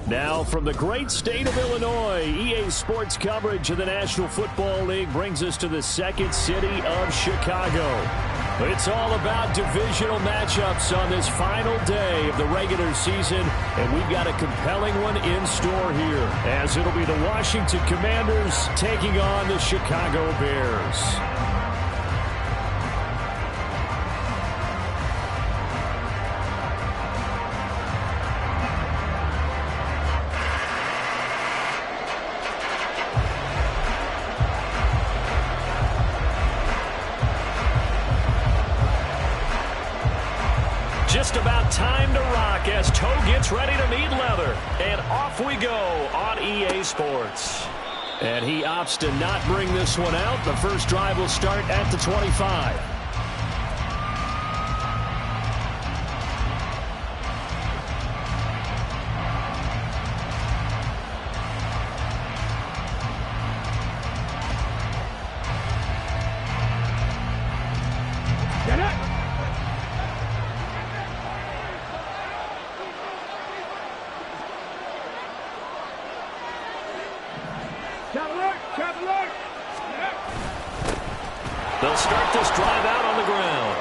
Now from the great state of Illinois, EA Sports coverage of the National Football League brings us to the second city of Chicago. It's all about divisional matchups on this final day of the regular season, and we've got a compelling one in store here, as it'll be the Washington Commanders taking on the Chicago Bears. Just about time to rock as Toe gets ready to meet leather. And off we go on EA Sports. And he opts to not bring this one out. The first drive will start at the 25. They'll start this drive out on the ground.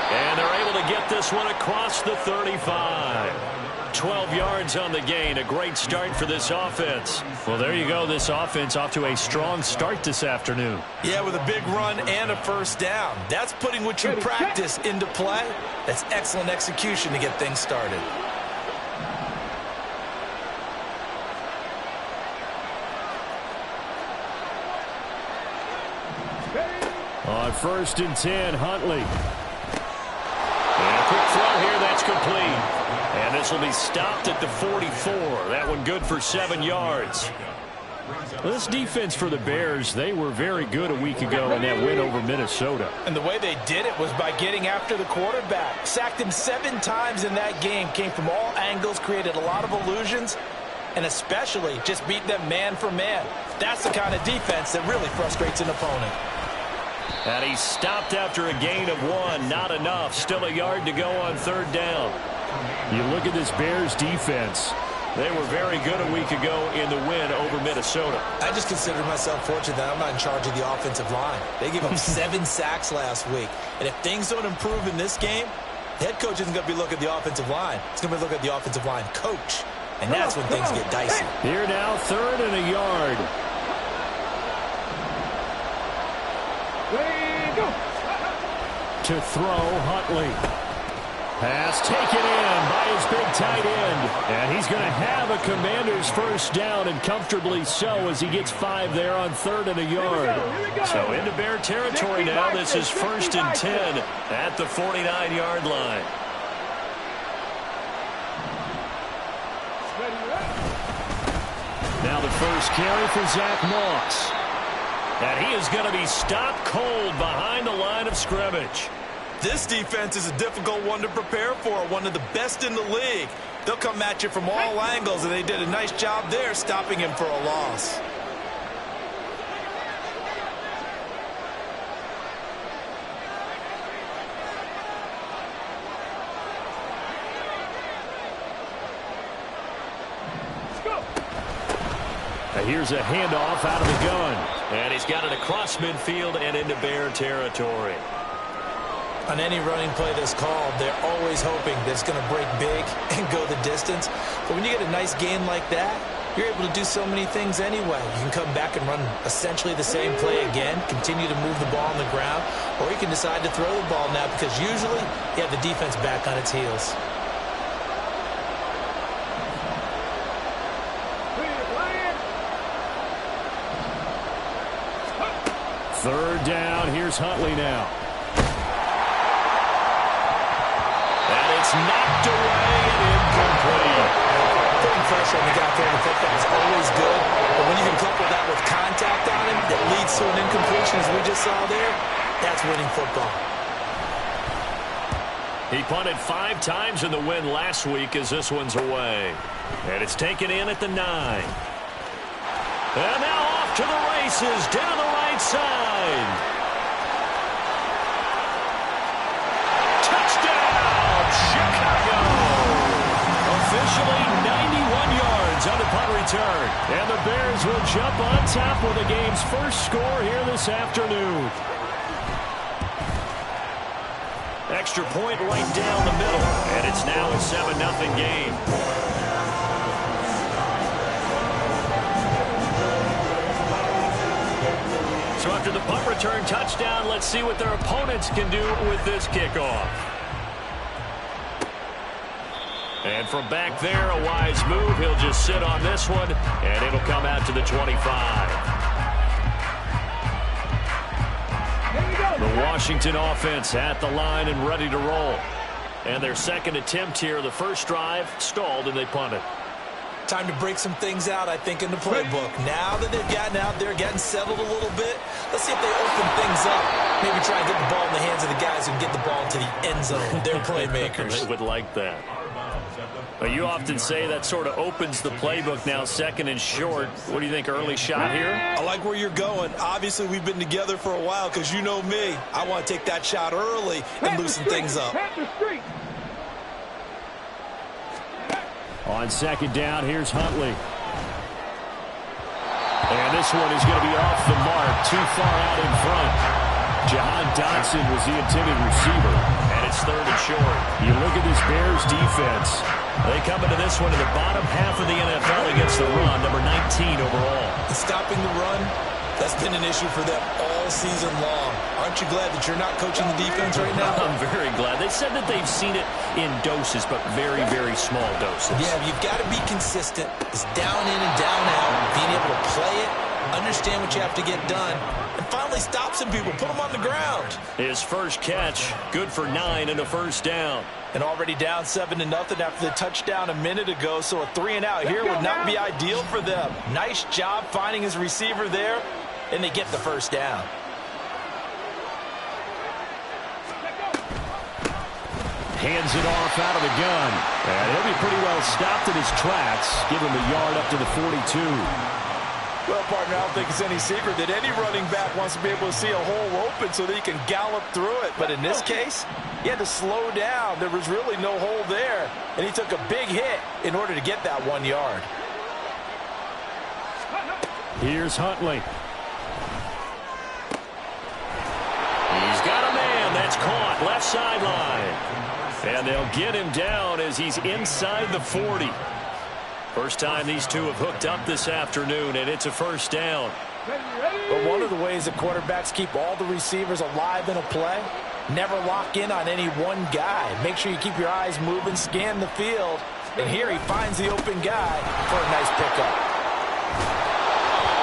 And they're able to get this one across the 35. 12 yards on the gain. A great start for this offense. Well, there you go. This offense off to a strong start this afternoon. Yeah, with a big run and a first down. That's putting what you practice into play. That's excellent execution to get things started. On 1st and 10, Huntley. And a quick throw here, that's complete. And this will be stopped at the 44. That one good for 7 yards. This defense for the Bears, they were very good a week ago in that win over Minnesota. And the way they did it was by getting after the quarterback. Sacked him 7 times in that game. Came from all angles, created a lot of illusions, and especially just beat them man for man. That's the kind of defense that really frustrates an opponent. And he stopped after a gain of 1. Not enough. Still a yard to go on 3rd down. You look at this Bears defense. They were very good a week ago in the win over Minnesota. I just consider myself fortunate that I'm not in charge of the offensive line. They gave up 7 sacks last week. And if things don't improve in this game, the head coach isn't going to be looking at the offensive line. He's going to be looking at the offensive line coach. And that's when things get dicey. Here now, 3rd and a yard. To throw, Huntley. Pass taken in by his big tight end. And he's going to have a Commander's first down, and comfortably so, as he gets 5 there on 3rd and a yard. So into Bear territory now. This is 1st and 10 at the 49-yard line. Now the first carry for Zach Moss. And he is going to be stopped cold behind the line of scrimmage. This defense is a difficult one to prepare for, one of the best in the league. They'll come at you from all angles, and they did a nice job there stopping him for a loss. Here's a handoff out of the gun. And he's got it across midfield and into Bear territory. On any running play that's called, they're always hoping that it's going to break big and go the distance. But when you get a nice gain like that, you're able to do so many things anyway. You can come back and run essentially the same play again, continue to move the ball on the ground, or you can decide to throw the ball now because usually you have the defense back on its heels. Third down. Here's Huntley now. And it's knocked away and incomplete. Putting pressure on the guy throwing the football is always good, but when you can couple that with contact on him that leads to an incompletion, as we just saw there, that's winning football. He punted 5 times in the win last week as this one's away. And it's taken in at the 9. And now off to the races down the right side. Touchdown, Chicago. Officially Simmons on the punt return. And the Bears will jump on top with the game's first score here this afternoon. Extra point right down the middle. And it's now a 7-0 game. So after the punt return touchdown, let's see what their opponents can do with this kickoff. And from back there, a wise move. He'll just sit on this one, and it'll come out to the 25. The Washington offense at the line and ready to roll. And their second attempt here, the first drive, stalled, and they punted. Time to break some things out, I think, in the playbook. Now that they've gotten out there, getting settled a little bit, let's see if they open things up. Maybe try and get the ball in the hands of the guys who can get the ball to the end zone. They're playmakers. They would like that. But you often say that sort of opens the playbook now, second and short. What do you think, early shot here? I like where you're going. Obviously, we've been together for a while because you know me. I want to take that shot early and loosen things up. On second down, here's Huntley. And this one is going to be off the mark, too far out in front. Jahan Dotson was the intended receiver, and it's third and short. You look at this Bears defense. They come into this one in the bottom half of the NFL against the run, number 19 overall. And stopping the run, that's been an issue for them all season long. Aren't you glad that you're not coaching the defense right now? I'm very glad. They said that they've seen it in doses, but very, very small doses. Yeah, you've got to be consistent. It's down in and down out, being able to play it, understand what you have to get done, and finally stop some people, put them on the ground. His first catch, good for 9 and a first down. And already down 7-0 after the touchdown a minute ago, so a 3-and-out here would not be ideal for them. Nice job finding his receiver there, and they get the first down. Hands it off out of the gun. And he'll be pretty well stopped in his tracks. Give him a yard up to the 42. Well, partner, I don't think it's any secret that any running back wants to be able to see a hole open so that he can gallop through it. But in this case, he had to slow down. There was really no hole there. And he took a big hit in order to get that 1 yard. Here's Huntley. He's got a man that's caught left sideline. And they'll get him down as he's inside the 40. First time these two have hooked up this afternoon, and it's a first down. But one of the ways that quarterbacks keep all the receivers alive in a play, never lock in on any one guy. Make sure you keep your eyes moving, scan the field. And here he finds the open guy for a nice pickup.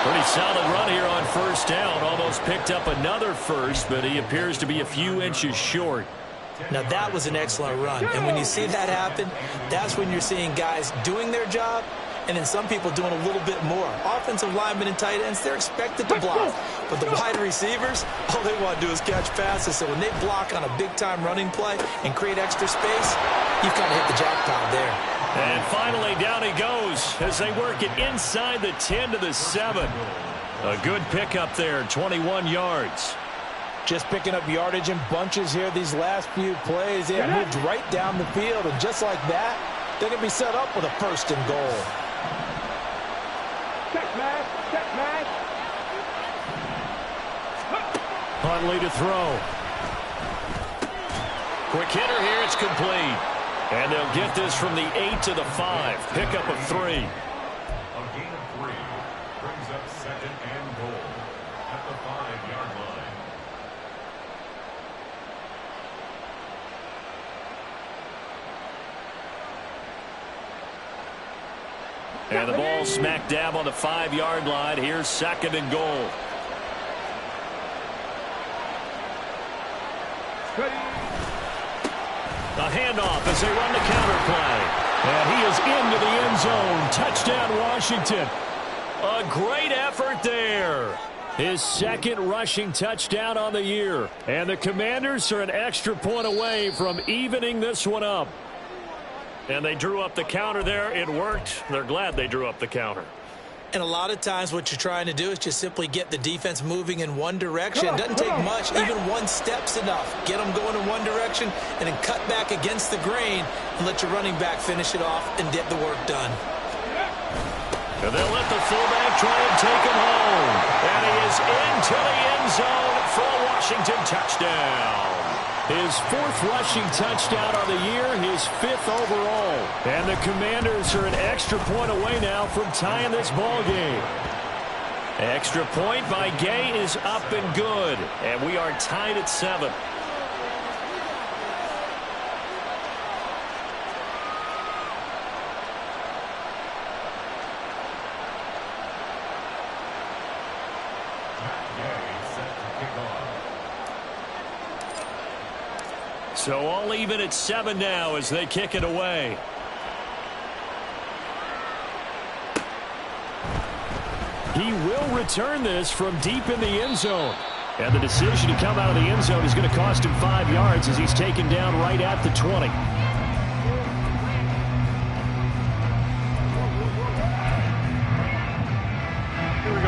Pretty solid run here on first down. Almost picked up another first, but he appears to be a few inches short. Now, that was an excellent run. And when you see that happen, that's when you're seeing guys doing their job and then some people doing a little bit more. Offensive linemen and tight ends, they're expected to block. But the wide receivers, all they want to do is catch passes. So when they block on a big-time running play and create extra space, you've kind of hit the jackpot there. And finally, down he goes as they work it inside the 10 to the 7. A good pickup there, 21 yards. Just picking up yardage in bunches here these last few plays. They have moved right down the field, and just like that, they're going to be set up with a first and goal. Check match. Huntley to throw. Quick hitter here, it's complete. And they'll get this from the 8 to the 5. Pickup of 3. A gain of 3 brings up second and goal at the 5-yard line. And the ball smack dab on the 5-yard line. Here's second and goal. A handoff as they run the counter play. And he is into the end zone. Touchdown, Washington. A great effort there. His second rushing touchdown on the year. And the Commanders are an extra point away from evening this one up. And they drew up the counter there. It worked. They're glad they drew up the counter. And a lot of times what you're trying to do is just simply get the defense moving in one direction. It doesn't take much. Even one step's enough. Get them going in one direction and then cut back against the grain and let your running back finish it off and get the work done. And they'll let the fullback try and take him home. And he is into the end zone for a Washington touchdown. His 4th rushing touchdown of the year, his 5th overall. And the Commanders are an extra point away now from tying this ball game. Extra point by Gay is up and good. And we are tied at 7. So all even at 7 now as they kick it away. He will return this from deep in the end zone. And the decision to come out of the end zone is going to cost him 5 yards as he's taken down right at the 20.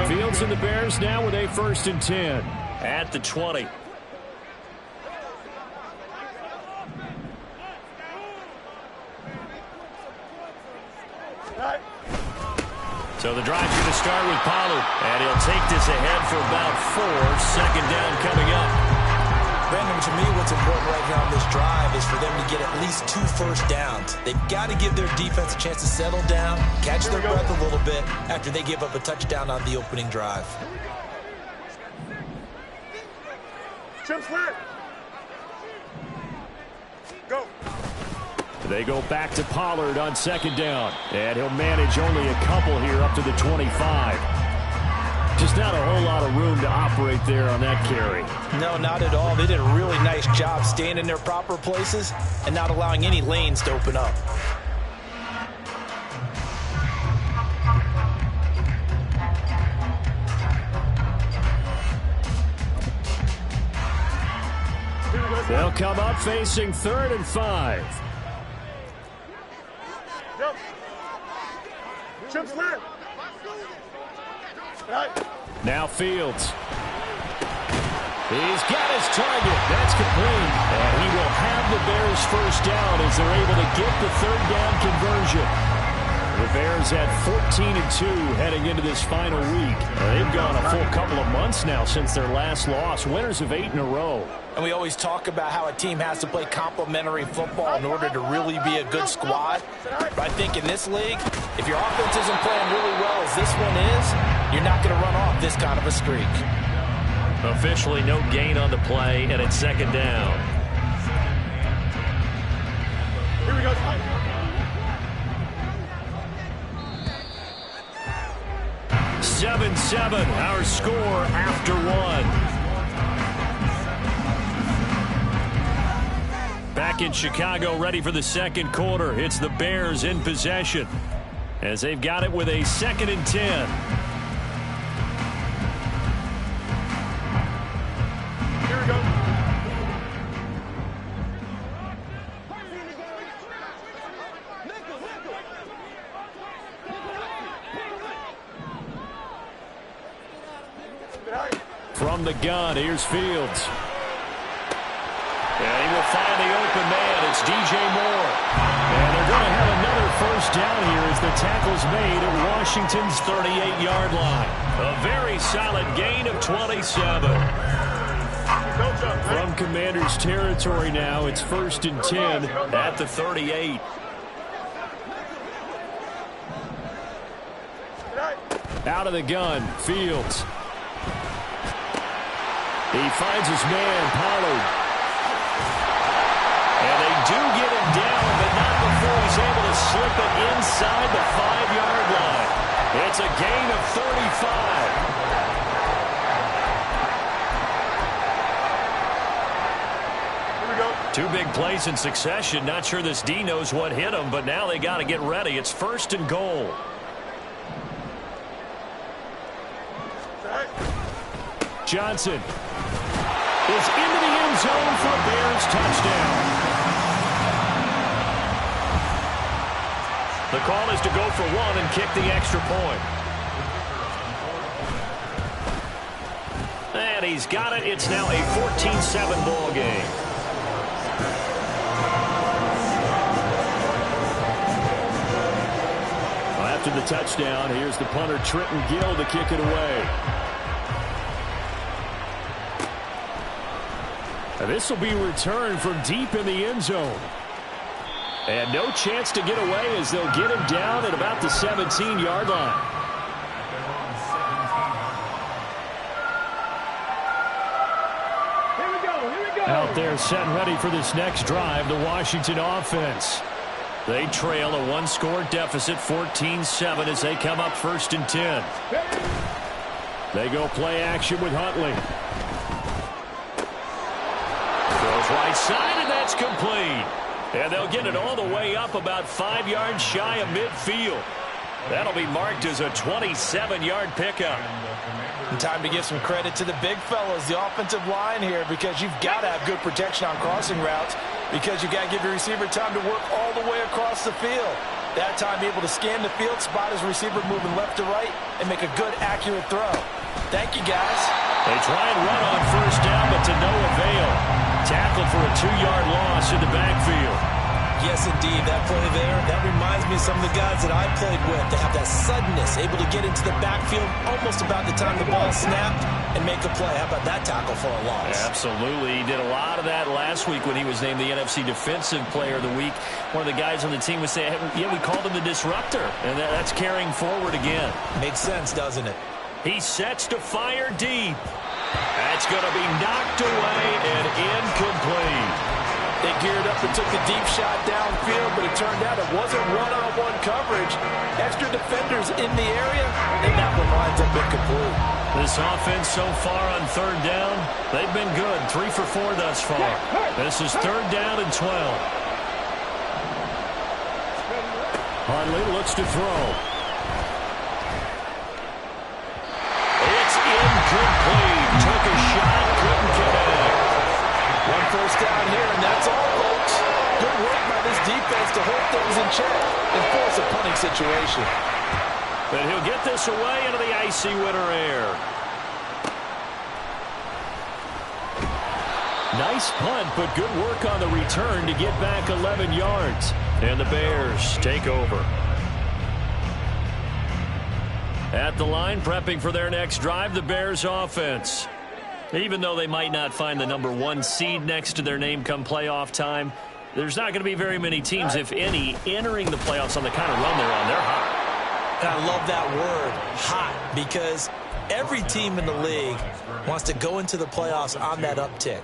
Fields and the Bears now with a 1st and 10 at the 20. So the drive's going to start with Pollard. And he'll take this ahead for about 4. 2nd down coming up. Brandon, to me, what's important right here on this drive is for them to get at least 2 first downs. They've got to give their defense a chance to settle down, catch their breath a little bit after they give up a touchdown on the opening drive. Jump slant. Go. They go back to Pollard on 2nd down. And he'll manage only a couple here up to the 25. Just not a whole lot of room to operate there on that carry. No, not at all. They did a really nice job staying in their proper places and not allowing any lanes to open up. They'll come up facing 3rd and 5. Jump. Jump slant. Now Fields. He's got his target. That's complete. And he will have the Bears 1st down as they're able to get the 3rd down conversion. The Bears at 14-2 heading into this final week. They've gone a full couple of months now since their last loss. Winners of 8 in a row. And we always talk about how a team has to play complementary football in order to really be a good squad. But I think in this league, if your offense isn't playing really well as this one is, you're not going to run off this kind of a streak. Officially no gain on the play, and it's 2nd down. Here we go. 7-7, our score after 1. Back in Chicago, ready for the 2nd quarter. It's the Bears in possession as they've got it with a 2nd and 10. Here we go. From the gun, here's Fields. And he will find the open man. It's DJ Moore. And they're going to have another 1st down here as the tackle's made at Washington's 38-yard line. A very solid gain of 27. From Commanders territory now, it's 1st and 10 at the 38. Out of the gun, Fields. He finds his man, Pollard. And they do get him down, but not before he's able to slip it inside the 5-yard line. It's a gain of 35. Here we go. 2 big plays in succession. Not sure this D knows what hit him, but now they got to get ready. It's 1st and goal. Johnson is into the end zone for a Bears touchdown. The call is to go for 1 and kick the extra point. And he's got it. It's now a 14-7 ball game. After the touchdown, here's the punter, Trenton Gill, to kick it away. And this will be returned from deep in the end zone. And no chance to get away as they'll get him down at about the 17-yard line. Out there set and ready for this next drive, the Washington offense. They trail a one-score deficit, 14-7, as they come up 1st and 10. They go play action with Huntley. Throws right side, and that's complete. And they'll get it all the way up about 5 yards shy of midfield. That'll be marked as a 27-yard pickup. And time to give some credit to the big fellas, the offensive line here, because you've got to have good protection on crossing routes, because you've got to give your receiver time to work all the way across the field. That time, be able to scan the field, spot his receiver moving left to right, and make a good, accurate throw. Thank you, guys. They try and run on 1st down, but to no avail. Tackled for a 2-yard loss in the backfield. Yes, indeed. That play there, that reminds me of some of the guys that I played with. They have that suddenness, able to get into the backfield almost about the time the ball snapped and make a play. How about that tackle for a loss? Absolutely. He did a lot of that last week when he was named the NFC Defensive Player of the Week. One of the guys on the team would say, hey, yeah, we called him the disruptor. And that's carrying forward again. Makes sense, doesn't it? He sets to fire deep. That's going to be knocked away and incomplete. They geared up and took the deep shot downfield, but it turned out it wasn't one-on-one coverage. Extra defenders in the area, and that one winds up incomplete. This offense so far on 3rd down, they've been good. 3 for 4 thus far. This is 3rd down and 12. Huntley looks to throw. It's incomplete. Took a shot, couldn't connect. 1 down here, and that's all, folks. Good work by this defense to hold things in check and force a punting situation. But he'll get this away into the icy winter air. Nice punt, but good work on the return to get back 11 yards. And the Bears take over. At the line, prepping for their next drive, the Bears offense. Even though they might not find the number 1 seed next to their name come playoff time, there's not going to be very many teams, if any, entering the playoffs on the kind of run they're on. They're hot. And I love that word, hot, because every team in the league wants to go into the playoffs on that uptick.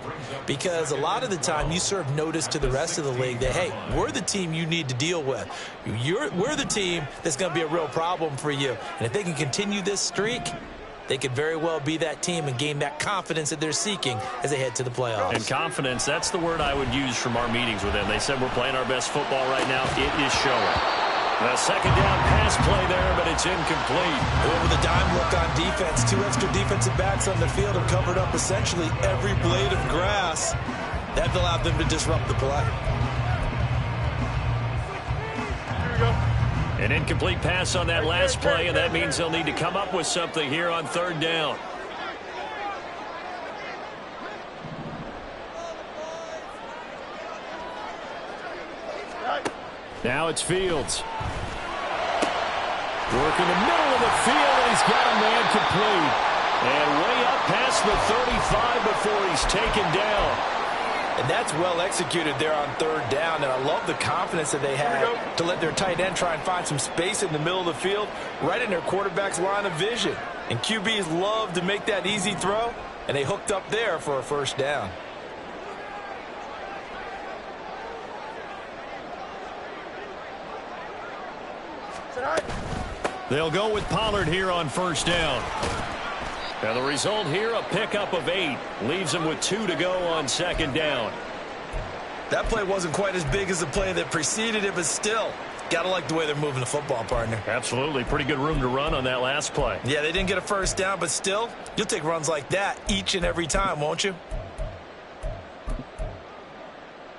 Because a lot of the time you serve notice to the rest of the league that, hey, we're the team you need to deal with. We're the team that's going to be a real problem for you. And if they can continue this streak, they could very well be that team and gain that confidence that they're seeking as they head to the playoffs. And confidence, that's the word I would use from our meetings with them. They said we're playing our best football right now. It is showing. A 2nd down pass play there, but it's incomplete. With a dime look on defense, 2 extra defensive backs on the field have covered up essentially every blade of grass. That allowed them to disrupt the play. Here we go. An incomplete pass on that last play, and that means they'll need to come up with something here on 3rd down. Now it's Fields. Work in the middle of the field, and he's got a man complete. And way up past the 35 before he's taken down. And that's well executed there on 3rd down. And I love the confidence that they had to let their tight end try and find some space in the middle of the field, right in their quarterback's line of vision. And QBs love to make that easy throw, and they hooked up there for a 1st down. They'll go with Pollard here on 1st down. And the result here, a pickup of 8. Leaves them with 2 to go on 2nd down. That play wasn't quite as big as the play that preceded it, but still, got to like the way they're moving the football, partner. Absolutely. Pretty good room to run on that last play. Yeah, they didn't get a 1st down, but still, you'll take runs like that each and every time, won't you?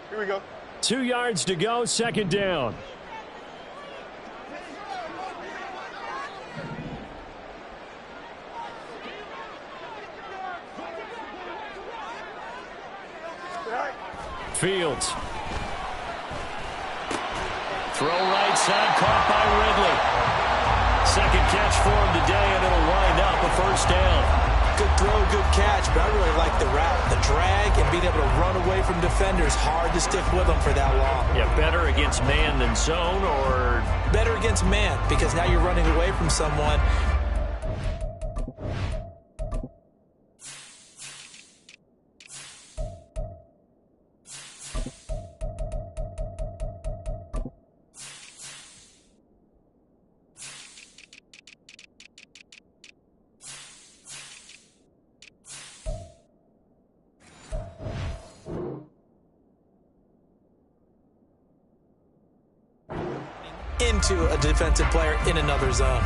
Here we go. 2 yards to go, 2nd down. Fields. Throw right side, caught by Ridley. catch for him today, and it'll wind up a first down. Good throw, good catch, but I really like the route. The drag and being able to run away from defenders, hard to stick with them for that long. Yeah, better against man than zone, or? Better against man, because now you're running away from someone. Into a defensive player in another zone.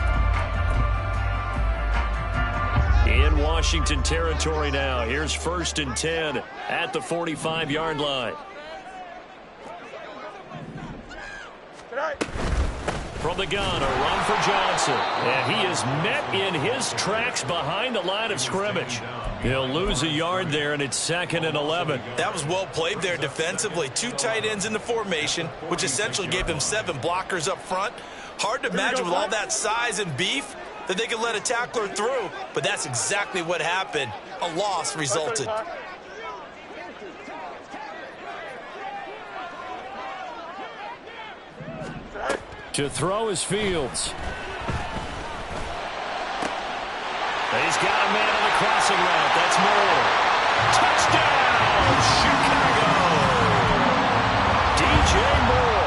In Washington territory now. Here's 1st and 10 at the 45-yard line. From the gun, a run for Johnson. And he is met in his tracks behind the line of scrimmage. He'll lose a yard there, and it's 2nd and 11. That was well played there defensively. 2 tight ends in the formation, which essentially gave them 7 blockers up front. Hard to imagine with all that size and beef that they could let a tackler through, but that's exactly what happened. A loss resulted. To throw is Fields. He's got a man on the crossing route. That's Moore. Touchdown, Chicago! DJ Moore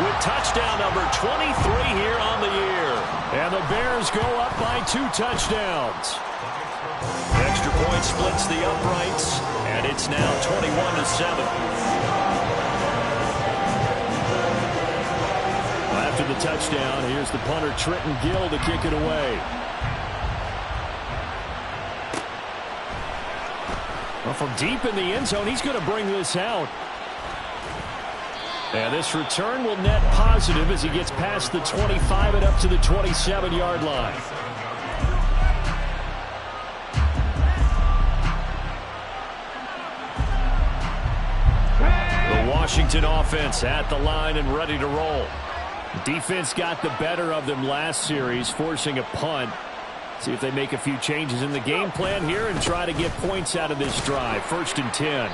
with touchdown number 23 here on the year. And the Bears go up by 2 touchdowns. Extra point splits the uprights, and it's now 21-7. After the touchdown, here's the punter Trenton Gill to kick it away. Well, from deep in the end zone, he's going to bring this out. And this return will net positive as he gets past the 25 and up to the 27-yard line. The Washington offense at the line and ready to roll. The defense got the better of them last series, forcing a punt. See if they make a few changes in the game plan here and try to get points out of this drive. 1st and 10.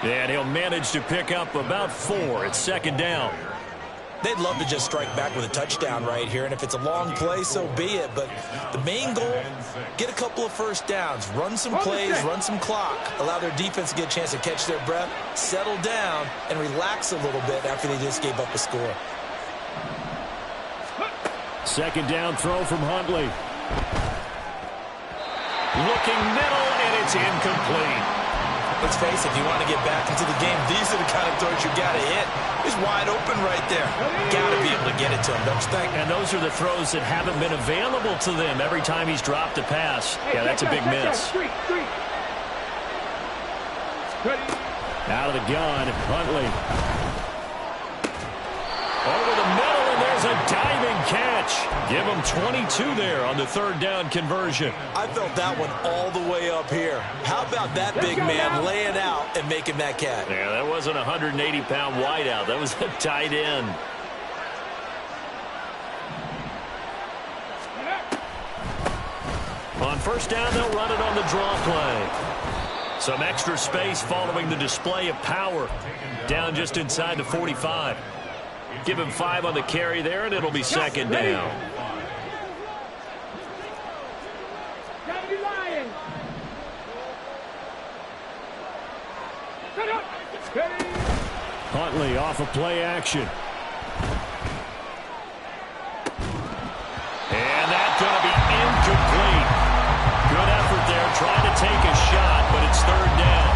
And he'll manage to pick up about 4. It's 2nd down. They'd love to just strike back with a touchdown right here, and if it's a long play, so be it. But the main goal, get a couple of first downs, run some plays, run some clock, allow their defense to get a chance to catch their breath, settle down, and relax a little bit after they just gave up a score. 2nd down throw from Huntley. Looking middle, and it's incomplete. Let's face it, if you want to get back into the game, these are the kind of throws you got to hit. He's wide open right there. Got to be able to get it to him, don't you think? And those are the throws that haven't been available to them every time he's dropped a pass. Yeah, that's a big miss. Out of the gun, Huntley. Over the middle, and there's a diving catch. Give him 22 there on the 3rd down conversion. I felt that one all the way up here. How about that big man laying out and making that catch? Yeah, that wasn't a 180-pound wideout. That was a tight end. On 1st down, they'll run it on the draw play. Some extra space following the display of power. Down just inside the 45. Give him 5 on the carry there, and it'll be 2nd down. Huntley off of play action. And that's going to be incomplete. Good effort there, trying to take a shot, but it's 3rd down.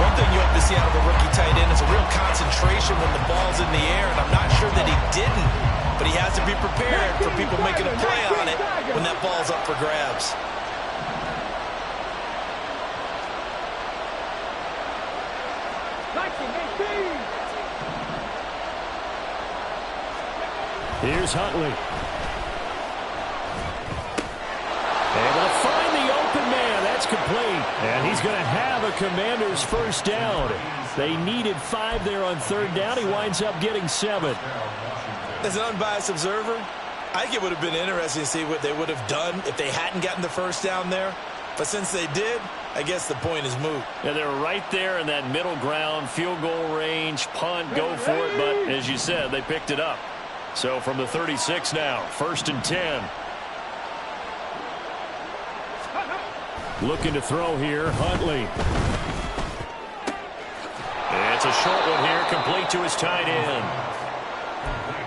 One thing you have to see out of a rookie tight end is a real concentration when the ball's in the air, and I'm not sure that he didn't, but he has to be prepared for people making a play on it when that ball's up for grabs. Here's Huntley. Able to find the open man. That's complete. And he's going to have a Commander's 1st down. They needed 5 there on 3rd down. He winds up getting 7. As an unbiased observer, I think it would have been interesting to see what they would have done if they hadn't gotten the first down there. But since they did, I guess the point is moot. Yeah, they were right there in that middle ground, field goal range, punt, go for it. But as you said, they picked it up. So from the 36 now, 1st and 10. Looking to throw here, Huntley. It's a short one here, complete to his tight end.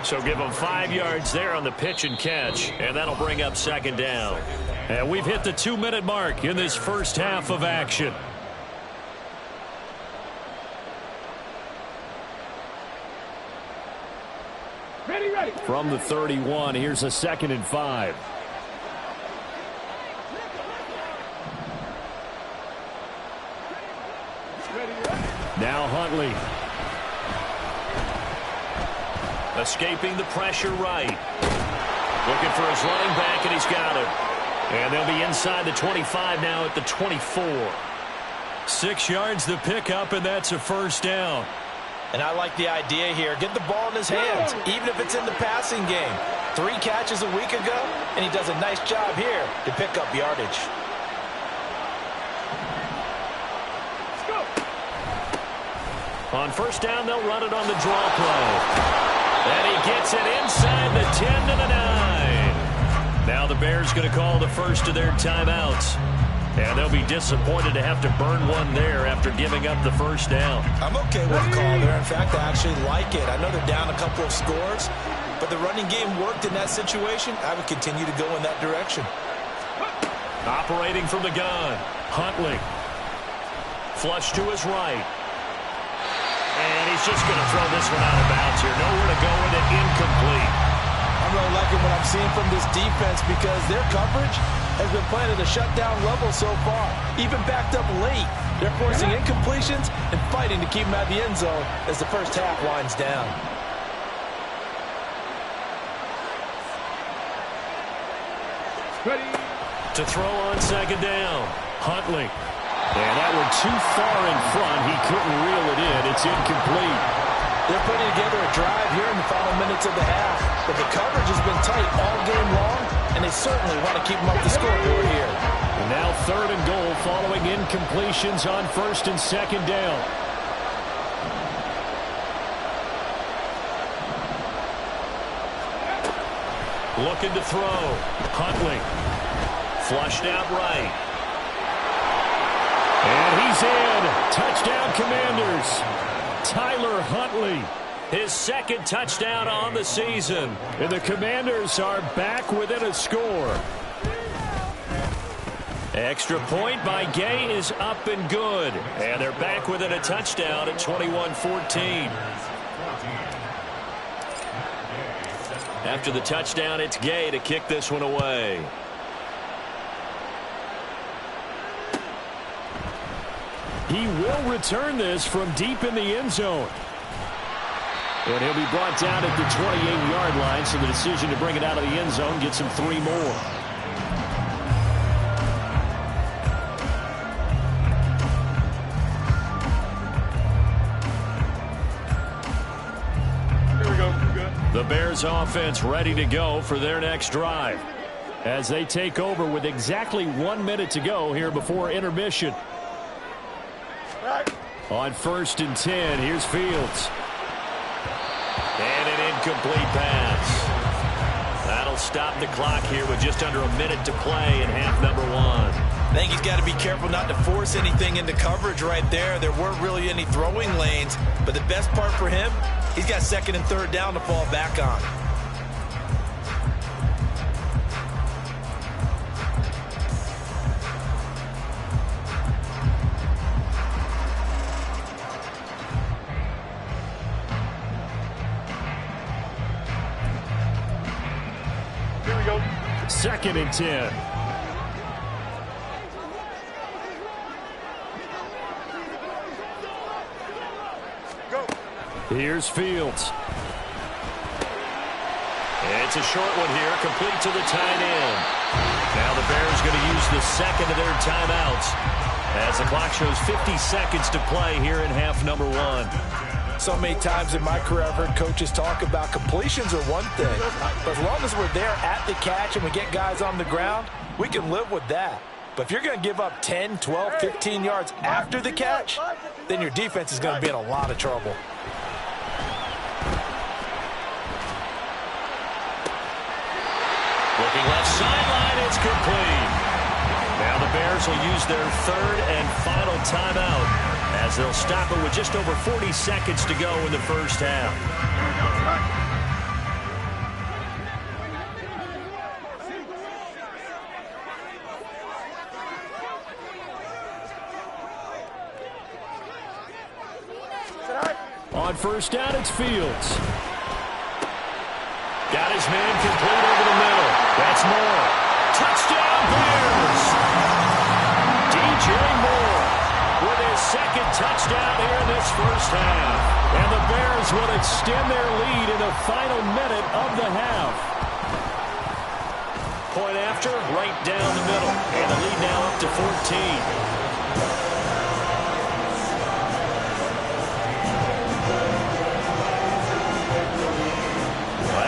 So give him 5 yards there on the pitch and catch, and that'll bring up 2nd down. And we've hit the 2-minute mark in this first half of action. Ready. From the 31, here's a 2nd and 5. Now Huntley. Escaping the pressure right. Looking for his running back, and he's got it. And they'll be inside the 25 now at the 24. 6 yards the pickup, and that's a 1st down. And I like the idea here. Get the ball in his hands, even if it's in the passing game. 3 catches a week ago, and he does a nice job here to pick up yardage. On 1st down, they'll run it on the draw play. And he gets it inside the 10 to the 9. Now the Bears going to call the first of their timeouts. And they'll be disappointed to have to burn one there after giving up the 1st down. I'm okay with the call there. In fact, I actually like it. I know they're down a couple of scores, but the running game worked in that situation. I would continue to go in that direction. Operating from the gun, Huntley. Flush to his right. And he's just going to throw this one out of bounds here. Nowhere to go with it, incomplete. I'm really liking what I'm seeing from this defense because their coverage has been playing at a shutdown level so far. Even backed up late, they're forcing incompletions and fighting to keep them out of the end zone as the first half winds down. Ready. To throw on 2nd down, Huntley. And that one too far in front. He couldn't reel it in. It's incomplete. They're putting together a drive here in the final minutes of the half. But the coverage has been tight all game long, and they certainly want to keep them up the scoreboard here. And now 3rd and goal following incompletions on 1st and 2nd down. Looking to throw. Huntley. Flushed out right. And he's in. Touchdown, Commanders. Tyler Huntley, his 2nd touchdown on the season. And the Commanders are back within a score. Extra point by Gay is up and good. And they're back within a touchdown at 21-14. After the touchdown, it's Gay to kick this one away. He will return this from deep in the end zone. And he'll be brought down at the 28-yard line, so the decision to bring it out of the end zone gets him 3 more. Here we go. Good. The Bears offense ready to go for their next drive as they take over with exactly 1 minute to go here before intermission. On 1st and 10, here's Fields. And an incomplete pass. That'll stop the clock here with just under a minute to play in half number 1. I think he's got to be careful not to force anything into coverage right there. There weren't really any throwing lanes, but the best part for him, he's got 2nd and 3rd down to fall back on. Here we go. 2nd and 10. Go. Here's Fields. It's a short one here, complete to the tight end. Now the Bears going to use the 2nd of their timeouts as the clock shows 50 seconds to play here in half number 1. So many times in my career I've heard coaches talk about completions are one thing, but as long as we're there at the catch and we get guys on the ground, we can live with that. But if you're going to give up 10, 12, 15 yards after the catch, then your defense is going to be in a lot of trouble. Looking left sideline, it's complete. Now the Bears will use their third and final timeout as they'll stop it with just over 40 seconds to go in the first half. On first down, it's Fields. Got his man complete over the middle. That's Moore. Touchdown, Bears! DJ Moore with his second touchdown here in this first half. And the Bears will extend their lead in the final minute of the half. Point after, right down the middle. And the lead now up to 14.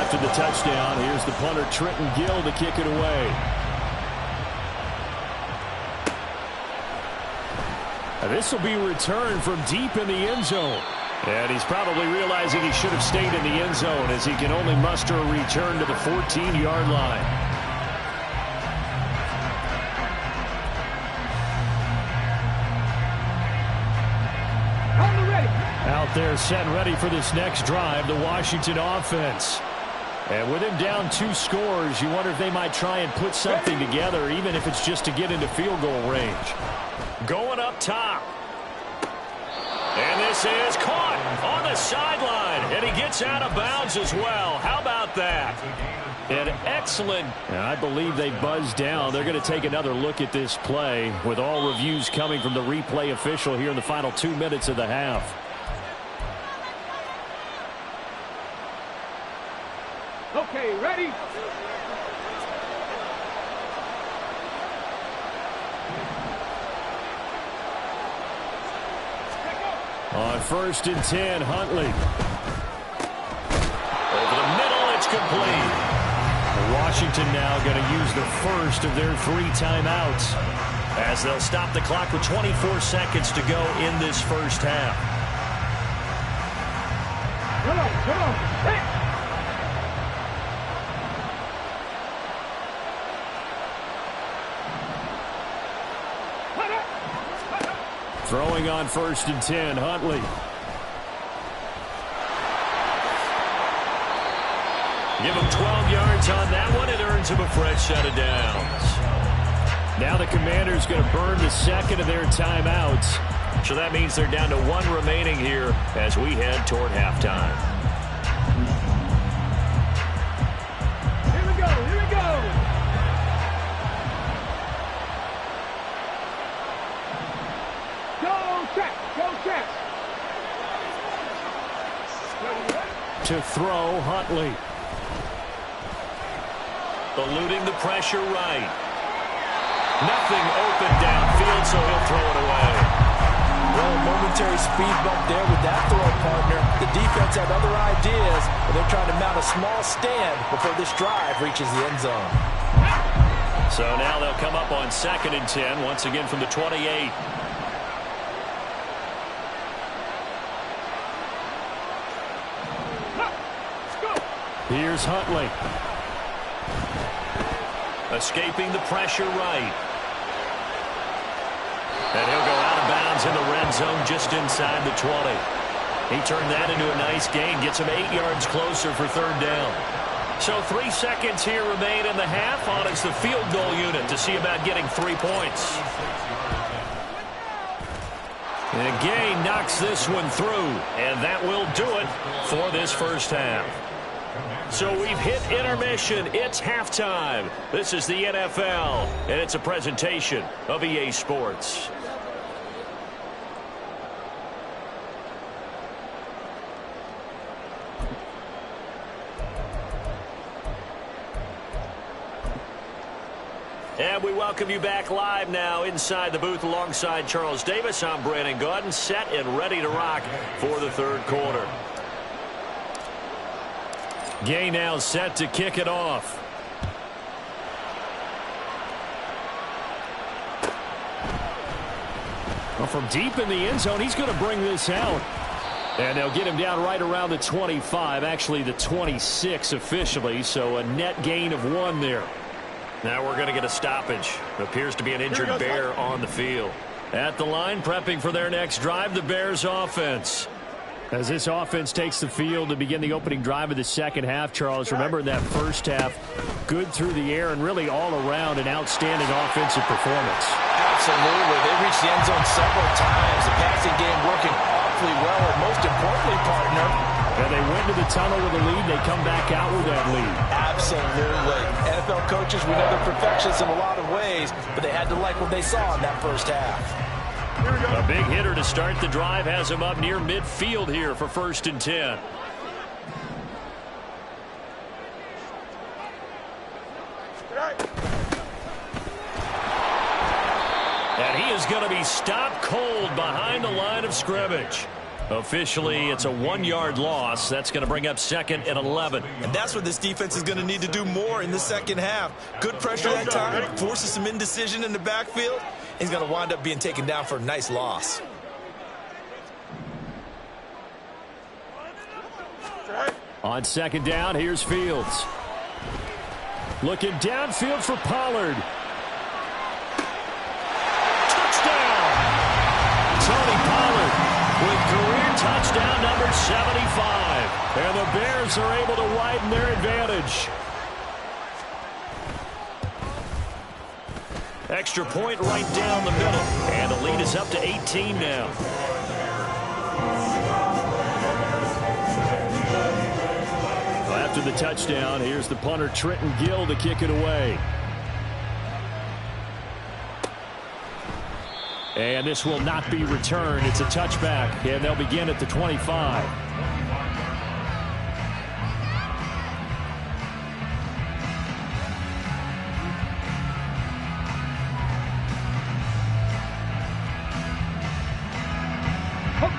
After the touchdown, here's the punter, Trenton Gill, to kick it away. This will be returned from deep in the end zone. And he's probably realizing he should have stayed in the end zone as he can only muster a return to the 14-yard line. Out there set and ready for this next drive, the Washington offense. And with him down 2 scores, you wonder if they might try and put something together, even if it's just to get into field goal range. Going up top. And this is caught on the sideline. And he gets out of bounds as well. How about that? An excellent, I believe they buzzed down. They're going to take another look at this play with all reviews coming from the replay official here in the final 2 minutes of the half. Okay, ready? On first and 10, Huntley. Over the middle, it's complete. Washington now going to use the first of their 3 timeouts as they'll stop the clock with 24 seconds to go in this first half. Come on, hey! Throwing on first and 10, Huntley. Give him 12 yards on that one. It earns him a fresh set of downs. Now the Commanders going to burn the second of their timeouts. So that means they're down to 1 remaining here as we head toward halftime. Here we go, here we go! To throw, Huntley. Eluding the pressure right. Nothing open downfield, so he'll throw it away. Well, a momentary speed bump there with that throw, partner. The defense had other ideas, but they're trying to mount a small stand before this drive reaches the end zone. So now they'll come up on second and 10, once again from the 28. Here's Huntley. Escaping the pressure right. And he'll go out of bounds in the red zone just inside the 20. He turned that into a nice gain. Gets him 8 yards closer for third down. So 3 seconds here remain in the half. On it's the field goal unit to see about getting 3 points. And again, knocks this one through. And that will do it for this first half. So we've hit intermission. It's halftime. This is the NFL, and it's a presentation of EA Sports. And we welcome you back live now inside the booth alongside Charles Davis. I'm Brandon Gaudin, set and ready to rock for the third quarter. Gay now set to kick it off. Well, from deep in the end zone, he's going to bring this out. And they'll get him down right around the 25, actually the 26 officially, so a net gain of 1 there. Now we're going to get a stoppage. Appears to be an injured Bear on the field. At the line, prepping for their next drive, the Bears offense. As this offense takes the field to begin the opening drive of the second half, Charles, remember in that first half, good through the air and really all around an outstanding offensive performance. Absolutely. They reached the end zone several times. The passing game working awfully well, and most importantly, partner, and they went to the tunnel with a lead. They come back out with that lead. Absolutely. NFL coaches, we know they're perfectionists in a lot of ways, but they had to like what they saw in that first half. A big hitter to start the drive has him up near midfield here for 1st and 10. And he is going to be stopped cold behind the line of scrimmage. Officially, it's a 1-yard loss. That's going to bring up 2nd and 11. And that's what this defense is going to need to do more in the second half. Good pressure that time, forces some indecision in the backfield. He's going to wind up being taken down for a nice loss. On 2nd down, here's Fields. Looking downfield for Pollard. Touchdown! Tony Pollard with career touchdown number 75. And the Bears are able to widen their advantage. Extra point right down the middle. And the lead is up to 18 now. After the touchdown, here's the punter Trenton Gill to kick it away. And this will not be returned. It's a touchback, and they'll begin at the 25.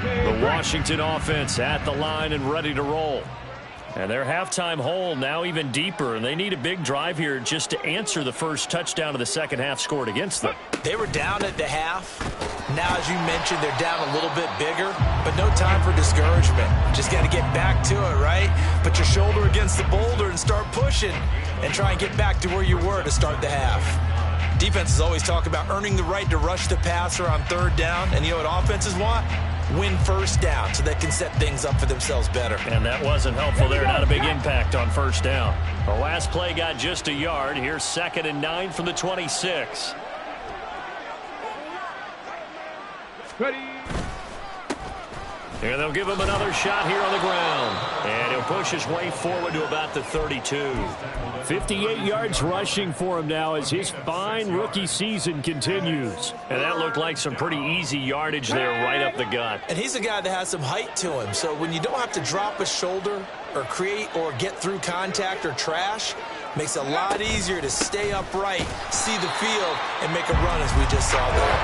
The Washington offense at the line and ready to roll. And their halftime hole now even deeper, and they need a big drive here just to answer the first touchdown of the second half scored against them. They were down at the half. Now, as you mentioned, they're down a little bit bigger, but no time for discouragement. Just got to get back to it, right? Put your shoulder against the boulder and start pushing and try and get back to where you were to start the half. Defenses always talk about earning the right to rush the passer on 3rd down, and you know what offenses want? Win 1st down so they can set things up for themselves better. And that wasn't helpful there. Not a big impact on 1st down. The last play got just a yard. Here's 2nd and 9 from the 26. Ready. And they'll give him another shot here on the ground. And he'll push his way forward to about the 32. 58 yards rushing for him now as his fine rookie season continues. And that looked like some pretty easy yardage there right up the gut. And he's a guy that has some height to him. So when you don't have to drop a shoulder or create or get through contact or trash, makes it a lot easier to stay upright, see the field, and make a run as we just saw there.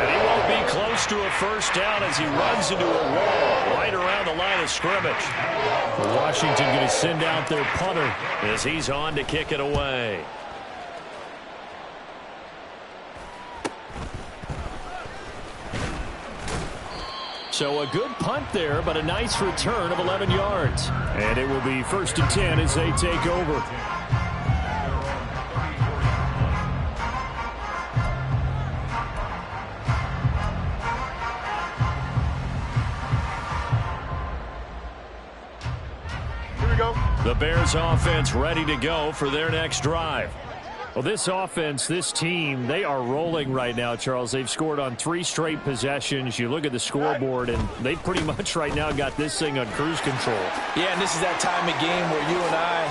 And he won't be close to a 1st down as he runs into a wall right around the line of scrimmage. Washington going to send out their punter as he's on to kick it away. So a good punt there, but a nice return of 11 yards. And it will be 1st and 10 as they take over. The Bears offense ready to go for their next drive. Well, this offense, this team, they are rolling right now, Charles. They've scored on 3 straight possessions. You look at the scoreboard, and they pretty much right now got this thing on cruise control. Yeah, and this is that time of game where you and I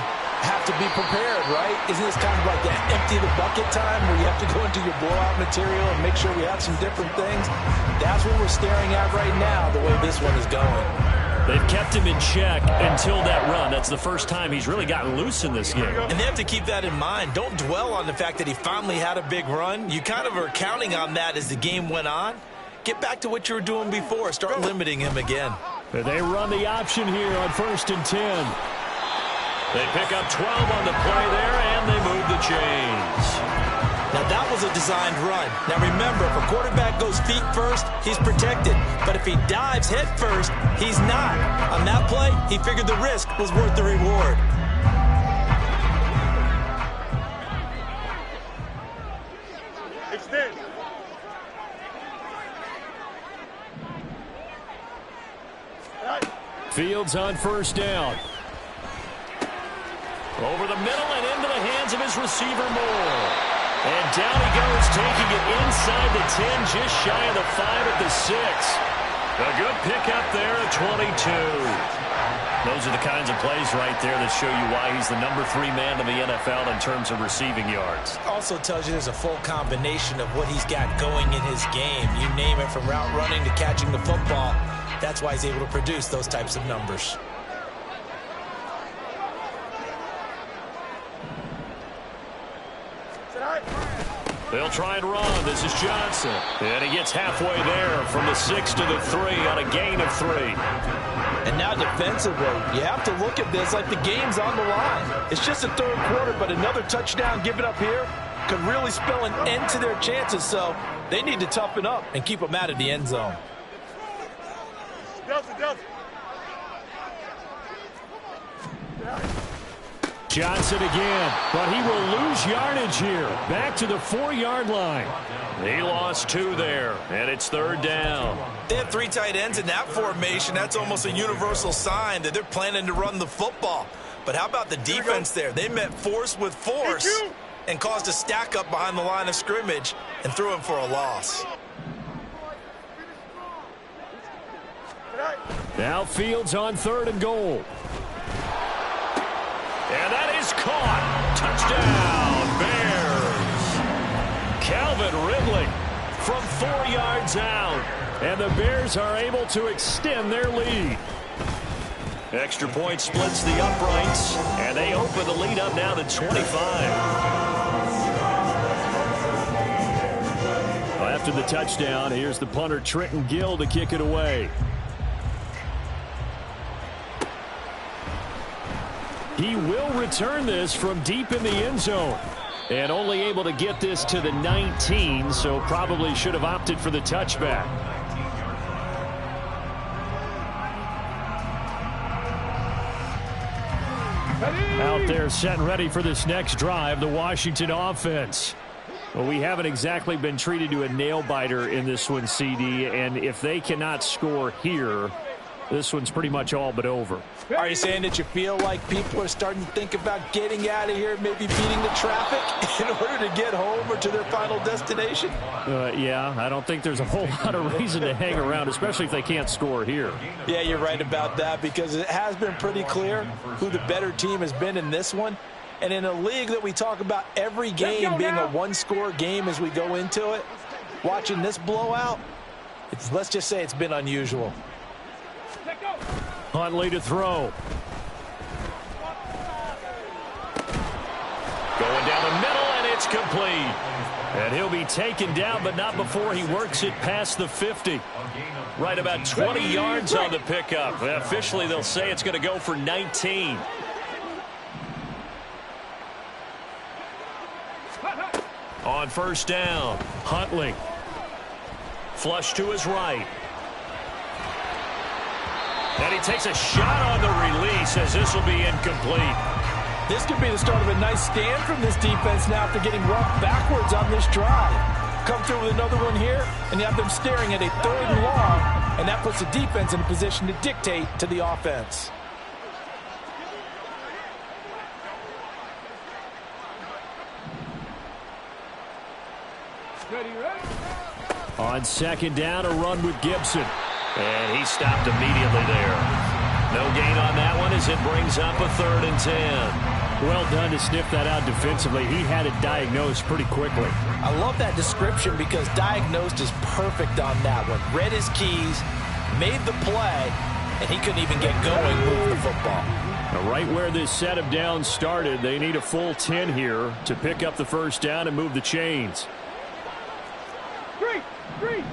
have to be prepared, right? Isn't this kind of like that empty the bucket time where you have to go into your blowout material and make sure we have some different things? That's what we're staring at right now, the way this one is going. They've kept him in check until that run. That's the first time he's really gotten loose in this game. And they have to keep that in mind. Don't dwell on the fact that he finally had a big run. You kind of are counting on that as the game went on. Get back to what you were doing before. Start limiting him again. They run the option here on 1st and 10. They pick up 12 on the play there, and they move the chains. Now, that was a designed run. Now, remember, if a quarterback goes feet first, he's protected. But if he dives head first, he's not. On that play, he figured the risk was worth the reward. Extend. Fields on 1st down. Over the middle and into the hands of his receiver, Moore. And down he goes, taking it inside the 10, just shy of the 5 at the 6. A good pickup there at 22. Those are the kinds of plays right there that show you why he's the number 3 man in the NFL in terms of receiving yards. Also tells you there's a full combination of what he's got going in his game. You name it, from route running to catching the football. That's why he's able to produce those types of numbers. They'll try and run. This is Johnson. And he gets halfway there from the 6 to the 3 on a gain of 3. And now defensively, you have to look at this like the game's on the line. It's just a 3rd quarter, but another touchdown given up here could really spell an end to their chances. So they need to toughen up and keep them out of the end zone. Johnson again, but he will lose yardage here. Back to the 4-yard line. He lost 2 there, and it's 3rd down. They have 3 tight ends in that formation. That's almost a universal sign that they're planning to run the football. But how about the defense there? They met force with force and caused a stack up behind the line of scrimmage and threw him for a loss. Now Fields on 3rd and goal. And that is caught. Touchdown, Bears. Calvin Ridley from 4 yards out. And the Bears are able to extend their lead. Extra point splits the uprights. And they open the lead up now to 25. After the touchdown, here's the punter Trenton Gill to kick it away. He will return this from deep in the end zone. And only able to get this to the 19, so probably should have opted for the touchback. Out there set and ready for this next drive, the Washington offense. Well, we haven't exactly been treated to a nail-biter in this one, CD, and if they cannot score here, this one's pretty much all but over. Are you saying that you feel like people are starting to think about getting out of here, maybe beating the traffic in order to get home or to their final destination? Yeah, I don't think there's a whole lot of reason to hang around, especially if they can't score here. Yeah, you're right about that, because it has been pretty clear who the better team has been in this one. And in a league that we talk about every game being a one-score game as we go into it, watching this blowout, let's just say it's been unusual. Huntley to throw. Going down the middle, and it's complete. And he'll be taken down, but not before he works it past the 50. Right about 20 yards on the pickup. Officially, they'll say it's going to go for 19. On 1st down, Huntley. Flush to his right. And he takes a shot on the release as this will be incomplete. This could be the start of a nice stand from this defense now after getting roughed backwards on this drive. Come through with another one here, and you have them staring at a 3rd and long, and that puts the defense in a position to dictate to the offense. On 2nd down, a run with Gibson. And he stopped immediately there. No gain on that one as it brings up a 3rd and 10. Well done to sniff that out defensively. He had it diagnosed pretty quickly. I love that description because diagnosed is perfect on that one. Read his keys, made the play, and he couldn't even get going moving the football. Now, right where this set of downs started, they need a full 10 here to pick up the first down and move the chains. Three.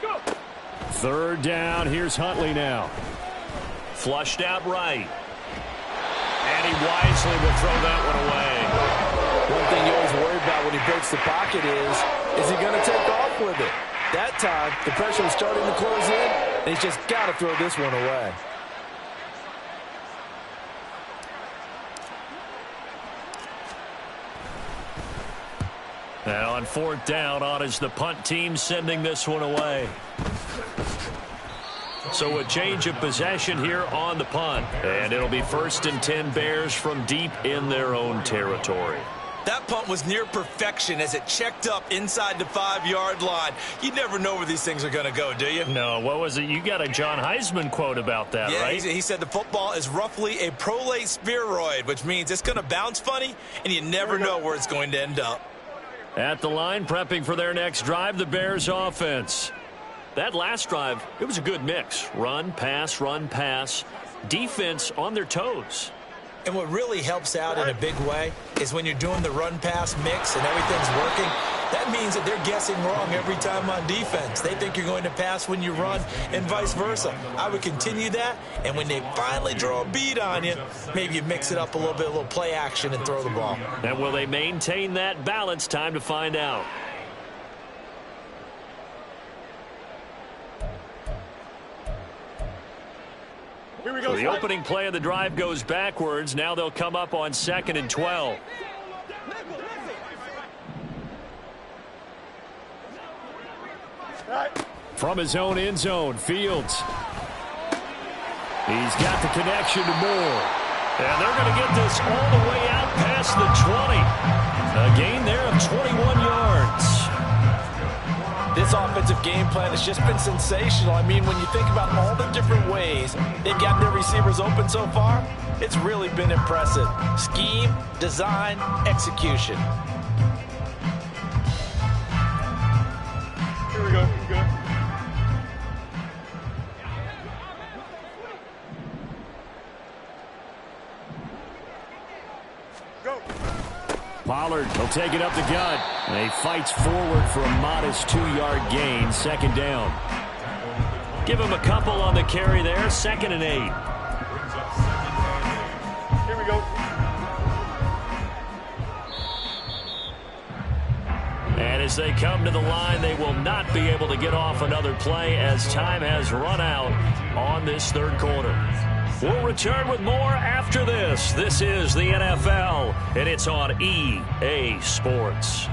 Go. Third down. Here's Huntley now. Flushed out right. And he wisely will throw that one away. One thing you always worry about when he breaks the pocket is he going to take off with it? That time, the pressure was starting to close in, and he's just got to throw this one away. Now on fourth down, on is the punt team sending this one away. So a change of possession here on the punt. And it'll be 1st and 10 Bears from deep in their own territory. That punt was near perfection as it checked up inside the 5-yard line. You never know where these things are going to go, do you? No, what was it? You got a John Heisman quote about that, yeah, right? He said the football is roughly a prolate spheroid, which means it's going to bounce funny, and you never know where it's going to end up. At the line, prepping for their next drive, the Bears offense. That last drive, it was a good mix. Run, pass, defense on their toes. And what really helps out in a big way is when you're doing the run-pass mix and everything's working, that means that they're guessing wrong every time on defense. They think you're going to pass when you run and vice versa. I would continue that, and when they finally draw a beat on you, maybe you mix it up a little play action and throw the ball. And will they maintain that balance? Time to find out. Here we go. So the opening play of the drive goes backwards. Now they'll come up on 2nd and 12. From his own end zone, Fields. He's got the connection to Moore. And they're going to get this all the way out past the 20. A gain there of 21 yards. This offensive game plan has just been sensational. I mean, when you think about all the different ways they've got their receivers open so far, it's really been impressive. Scheme, design, execution. Here we go. Go. Pollard will take it up the gut. And he fights forward for a modest 2-yard gain. 2nd down. Give him a couple on the carry there. 2nd and 8. Here we go. And as they come to the line, they will not be able to get off another play as time has run out on this 3rd quarter. We'll return with more after this. This is the NFL, and it's on EA Sports.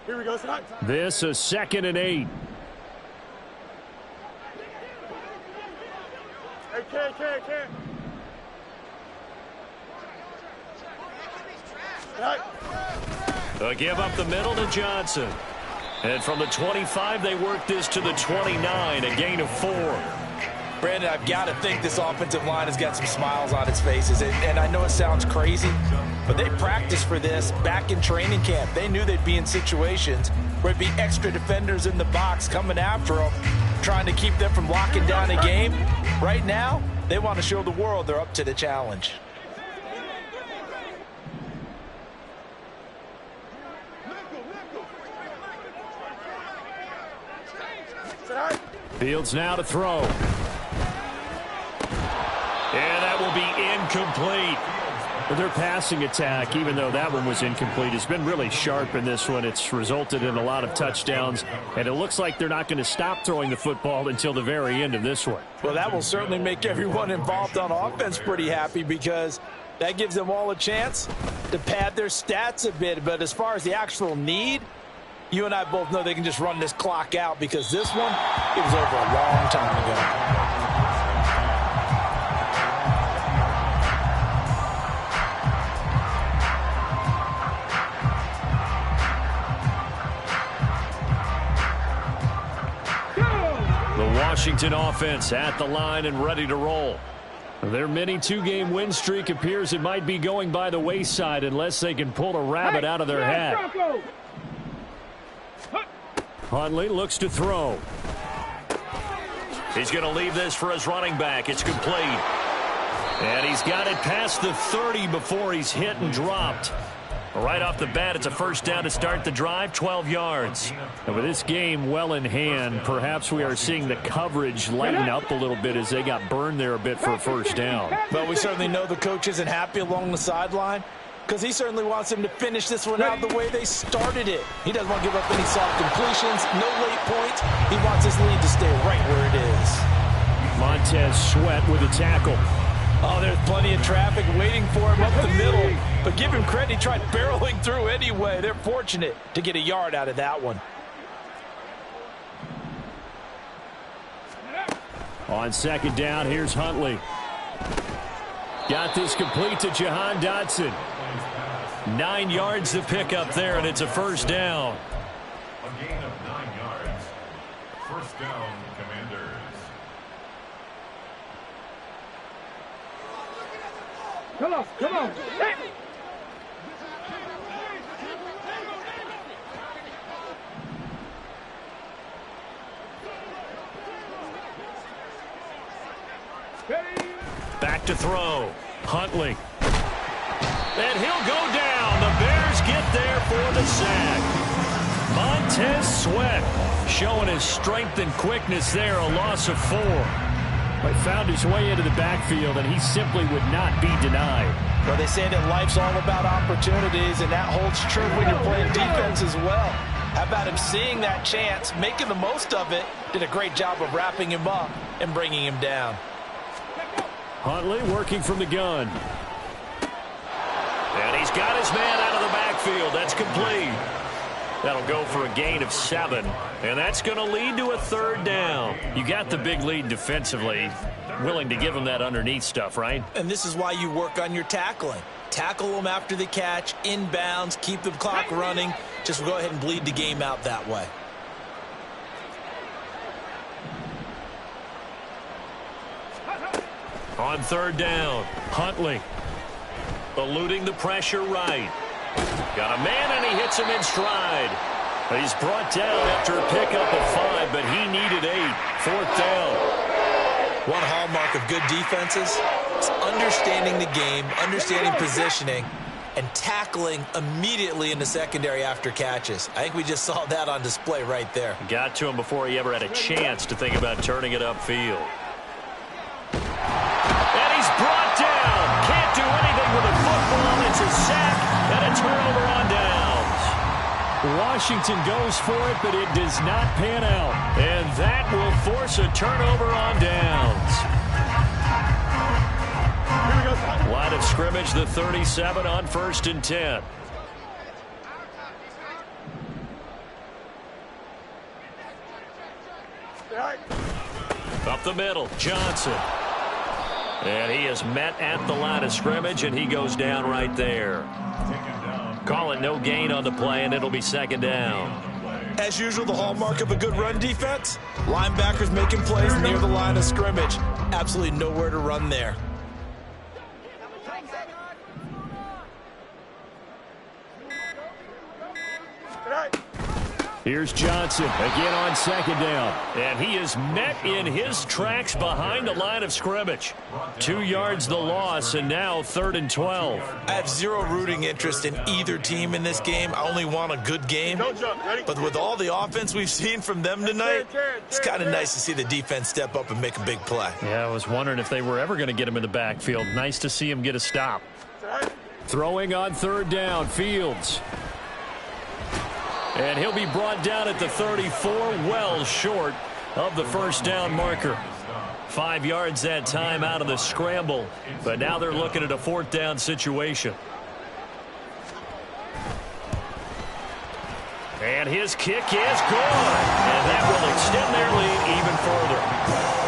Here we go. This is 2nd and 8. Okay. They'll give up the middle to Johnson. And from the 25, they work this to the 29, a gain of 4. Brandon, I've got to think this offensive line has got some smiles on its faces. And I know it sounds crazy, but they practiced for this back in training camp. They knew they'd be in situations where it'd be extra defenders in the box coming after them, trying to keep them from locking down a game. Right now, they want to show the world they're up to the challenge. Fields now to throw. And that will be incomplete. But their passing attack, even though that one was incomplete, has been really sharp in this one. It's resulted in a lot of touchdowns, and it looks like they're not going to stop throwing the football until the very end of this one. Well, that will certainly make everyone involved on offense pretty happy because that gives them all a chance to pad their stats a bit. But as far as the actual need, you and I both know they can just run this clock out because this one, it was over a long time ago. Washington offense at the line and ready to roll. Their mini two-game win streak appears it might be going by the wayside unless they can pull a rabbit out of their hat. Huntley looks to throw. He's going to leave this for his running back. It's complete. And he's got it past the 30 before he's hit and dropped. Right off the bat, it's a first down to start the drive, 12 yards. And with this game well in hand, perhaps we are seeing the coverage lighten up a little bit as they got burned there a bit for a first down. But we certainly know the coach isn't happy along the sideline because he certainly wants them to finish this one out the way they started it. He doesn't want to give up any soft completions, no late points. He wants his lead to stay right where it is. Montez Sweat with a tackle. Oh, there's plenty of traffic waiting for him up the middle. But give him credit, he tried barreling through anyway. They're fortunate to get a yard out of that one. On second down, here's Huntley. Got this complete to Jahan Dotson. 9 yards to pick up there, and it's a first down. A gain of 9 yards. First down, Commanders. Come on, come on. Hey. Back to throw. Huntley. And he'll go down. The Bears get there for the sack. Montez Sweat showing his strength and quickness there. A loss of 4. But found his way into the backfield, and he simply would not be denied. Well, they say that life's all about opportunities, and that holds true when you're playing defense as well. How about him seeing that chance, making the most of it, did a great job of wrapping him up and bringing him down. Huntley working from the gun. And he's got his man out of the backfield. That's complete. That'll go for a gain of 7. And that's going to lead to a third down. You got the big lead defensively. Willing to give him that underneath stuff, right? And this is why you work on your tackling. Tackle them after the catch, inbounds, keep the clock running. Just go ahead and bleed the game out that way. On third down, Huntley. Eluding the pressure right. Got a man, and he hits him in stride. He's brought down after a pickup of 5, but he needed 8. Fourth down. One hallmark of good defenses is understanding the game, understanding positioning, and tackling immediately in the secondary after catches. I think we just saw that on display right there. Got to him before he ever had a chance to think about turning it upfield. And he's brought down. Can't do anything with the football. It's a sack and a turnover on downs. Washington goes for it, but it does not pan out. And that will force a turnover on downs. Line of scrimmage, the 37 on 1st and 10. Up the middle, Johnson. And he is met at the line of scrimmage, and he goes down right there. Call it no gain on the play, and it'll be second down. As usual, the hallmark of a good run defense, linebackers making plays near the line of scrimmage. Absolutely nowhere to run there. Here's Johnson again on second down. And he is met in his tracks behind the line of scrimmage. 2 yards the loss, and now 3rd and 12. I have zero rooting interest in either team in this game. I only want a good game. But with all the offense we've seen from them tonight, it's kind of nice to see the defense step up and make a big play. Yeah, I was wondering if they were ever going to get him in the backfield. Nice to see him get a stop. Throwing on 3rd down, Fields. And he'll be brought down at the 34, well short of the first down marker. 5 yards that time out of the scramble, but now they're looking at a 4th down situation. And his kick is good, and that will extend their lead even further.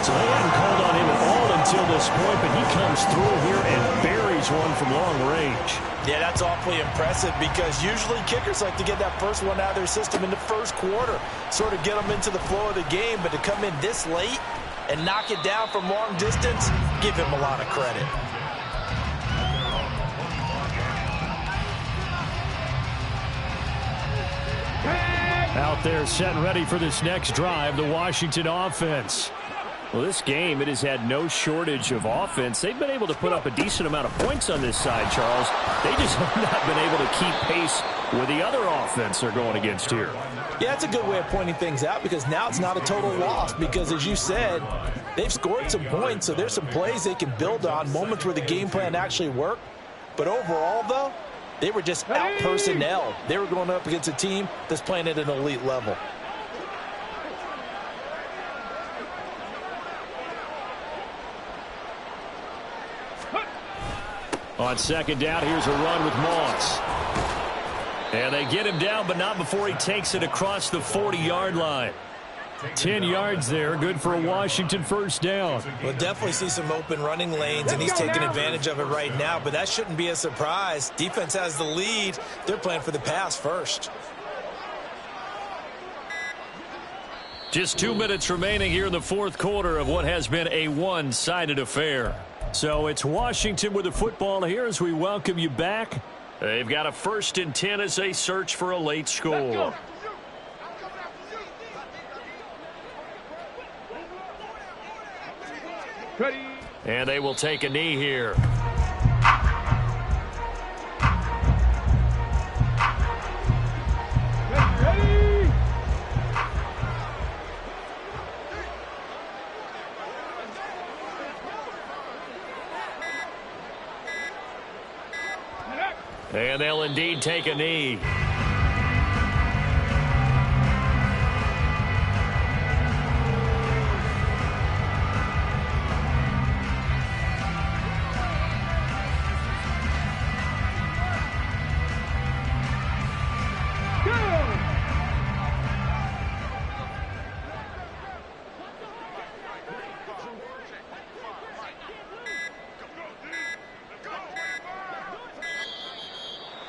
So they hadn't called on him at all until this point, but he comes through here and buries one from long range. Yeah, that's awfully impressive because usually kickers like to get that first one out of their system in the first quarter, sort of get them into the flow of the game, but to come in this late and knock it down from long distance, give him a lot of credit. Out there set and ready for this next drive, the Washington offense. Well, this game, it has had no shortage of offense. They've been able to put up a decent amount of points on this side, Charles. They just have not been able to keep pace with the other offense they're going against here. Yeah, that's a good way of pointing things out, because now it's not a total loss, because as you said, they've scored some points, so there's some plays they can build on, moments where the game plan actually worked. But overall, though, they were just out-personnel. They were going up against a team that's playing at an elite level. On second down, here's a run with Moss. And they get him down, but not before he takes it across the 40-yard line. 10 yards there, good for a Washington first down. We'll definitely see some open running lanes, and he's taking advantage of it right now, but that shouldn't be a surprise. Defense has the lead. They're playing for the pass first. Just 2 minutes remaining here in the fourth quarter of what has been a one-sided affair. So it's Washington with the football here as we welcome you back. They've got a 1st and 10 as they search for a late score. Ready. And they will take a knee here. Ready. And they'll indeed take a knee.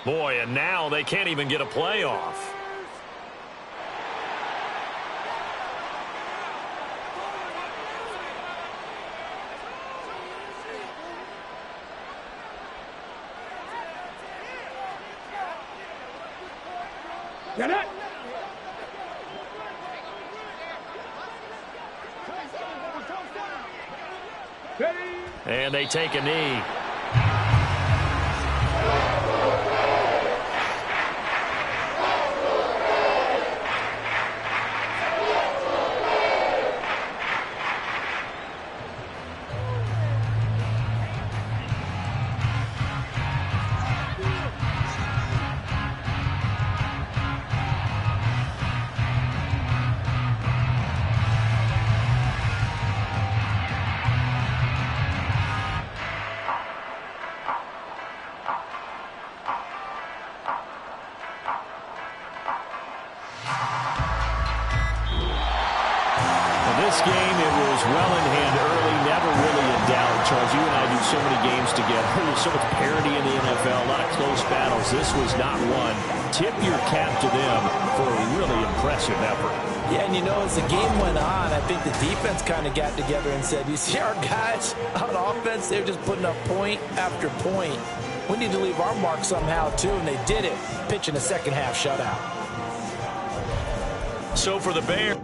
Boy, and now they can't even get a play off. Get it. Ready. And they take a knee. This game, it was well in hand early, never really in doubt. Charles, you and I do so many games together. There's so much parity in the NFL, a lot of close battles. This was not one. Tip your cap to them for a really impressive effort. Yeah, and you know, as the game went on, I think the defense kind of got together and said, you see our guys on offense, they're just putting up point after point. We need to leave our mark somehow, too, and they did it, pitching a second-half shutout. So for the Bears.